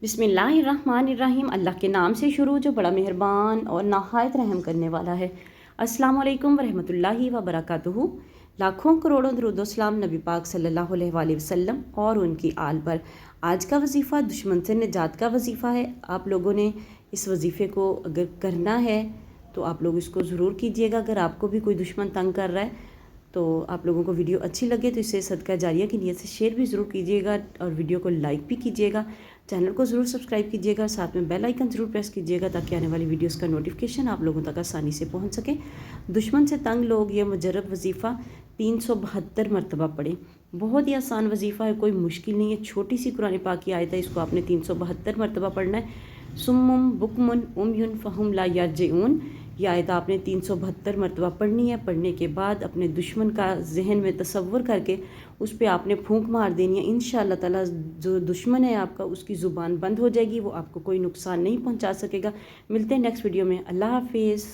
बिस्मिल्लाहिर्रहमानिर्रहीम। अल्लाह के नाम से शुरू जो बड़ा मेहरबान और नहायत रहम करने वाला है। अस्सलामु अलैकुम वरहमतुल्लाहि वबरकातुहू। लाखों करोड़ों दरूद सलाम नबी पाक सल्लल्लाहु अलैहि वसल्लम और उनकी आल पर। आज का वजीफ़ा दुश्मन से निजात का वजीफ़ा है। आप लोगों ने इस वजीफ़े को अगर करना है तो आप लोग इसको ज़रूर कीजिएगा। अगर आपको भी कोई दुश्मन तंग कर रहा है तो आप लोगों को वीडियो अच्छी लगे तो इसे सदका जारिया की नीयत से शेयर भी ज़रूर कीजिएगा और वीडियो को लाइक भी कीजिएगा। चैनल को ज़रूर सब्सक्राइब कीजिएगा, साथ में बेल आइकन ज़रूर प्रेस कीजिएगा ताकि आने वाली वीडियोस का नोटिफिकेशन आप लोगों तक आसानी से पहुंच सके। दुश्मन से तंग लोग ये मुजर्रब वजीफ़ा 372 मरतबा पढ़ें। बहुत ही आसान वजीफ़ा है, कोई मुश्किल नहीं है। छोटी सी कुरान पाक की आयत है, इसको आपने 372 मरतबा पढ़ना है। सुम्मुम बुकमुन उमयुन फ़हुम ला यरजिऊन, यह आयत आपने 372 मरतबा पढ़नी है। पढ़ने के बाद अपने दुश्मन का जहन में तसव्वुर करके उस पर आपने फूंक मार देनी है। इंशाअल्लाह ताला जो दुश्मन है आपका उसकी ज़ुबान बंद हो जाएगी, वो आपको कोई नुकसान नहीं पहुंचा सकेगा। मिलते हैं नेक्स्ट वीडियो में। अल्लाह हाफिज़।